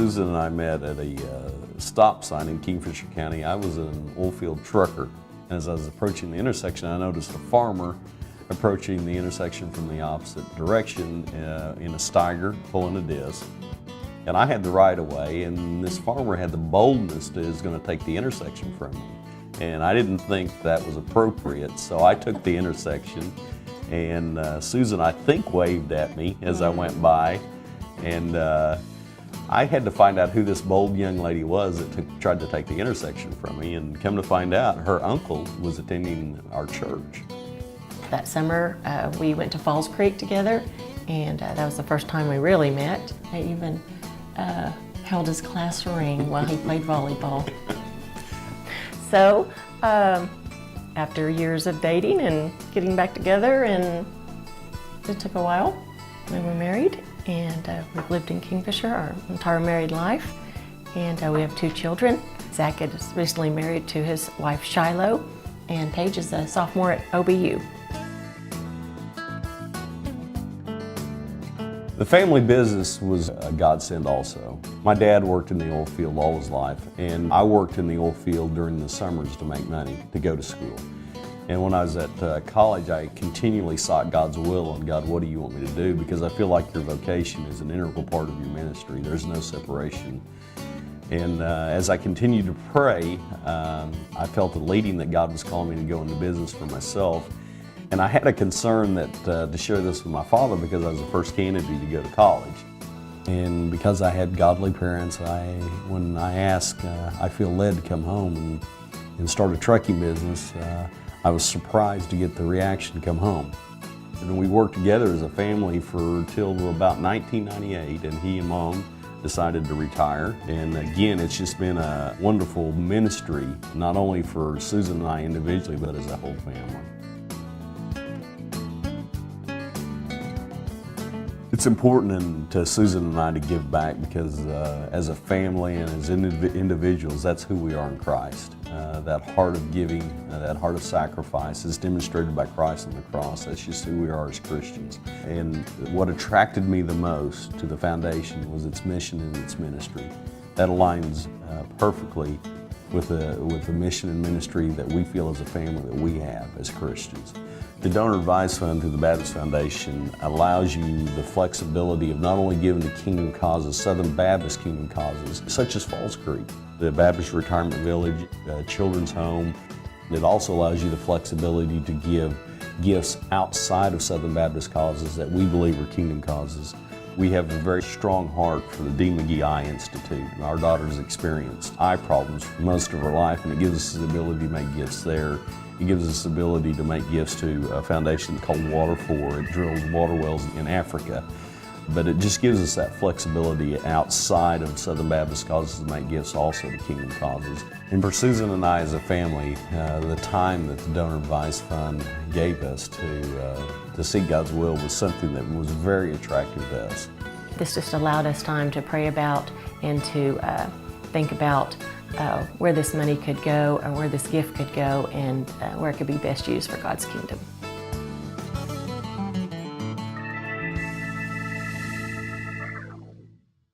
Susan and I met at a stop sign in Kingfisher County. I was an oil field trucker. As I was approaching the intersection, I noticed a farmer approaching the intersection from the opposite direction in a Steiger pulling a disc. And I had the right of way, and this farmer had the boldness to is going to take the intersection from me. And I didn't think that was appropriate, so I took the intersection. And Susan, I think, waved at me as I went by. And I had to find out who this bold young lady was that tried to take the intersection from me. And come to find out, her uncle was attending our church. That summer, we went to Falls Creek together, and that was the first time we really met. I even held his class ring while he played volleyball. So, after years of dating and getting back together, and it took a while, we were married, and we've lived in Kingfisher our entire married life, and we have 2 children. Zach is recently married to his wife Shiloh, and Paige is a sophomore at OBU. The family business was a godsend also. My dad worked in the oil field all his life, and I worked in the oil field during the summers to make money to go to school. And when I was at college, I continually sought God's will and God, what do you want me to do? Because I feel like your vocation is an integral part of your ministry. There's no separation. And as I continued to pray, I felt the leading that God was calling me to go into business for myself. And I had a concern that to share this with my father because I was the first Kennedy to go to college. And because I had godly parents, when I asked, I feel led to come home and start a trucking business, I was surprised to get the reaction to come home. And we worked together as a family till about 1998, and he and Mom decided to retire. And again, it's just been a wonderful ministry, not only for Susan and I individually, but as a whole family. It's important to Susan and I to give back because as a family and as individuals, that's who we are in Christ. That heart of giving, that heart of sacrifice is demonstrated by Christ on the cross. That's just who we are as Christians. And what attracted me the most to the foundation was its mission and its ministry. That aligns perfectly with the mission and ministry that we feel as a family that we have as Christians. The Donor Advice Fund through the Baptist Foundation allows you the flexibility of not only giving to kingdom causes, Southern Baptist kingdom causes, such as Falls Creek, the Baptist Retirement Village, Children's Home. It also allows you the flexibility to give gifts outside of Southern Baptist causes that we believe are kingdom causes. We have a very strong heart for the D. McGee Eye Institute. Our daughter's experienced eye problems for most of her life, and it gives us the ability to make gifts there. It gives us the ability to make gifts to a foundation called Water For. It drills water wells in Africa. But it just gives us that flexibility outside of Southern Baptist causes to make gifts also to kingdom causes. And for Susan and I as a family, the time that the Donor Advice Fund gave us to seek God's will was something that was very attractive to us. This just allowed us time to pray about and to think about where this money could go or where this gift could go and where it could be best used for God's kingdom.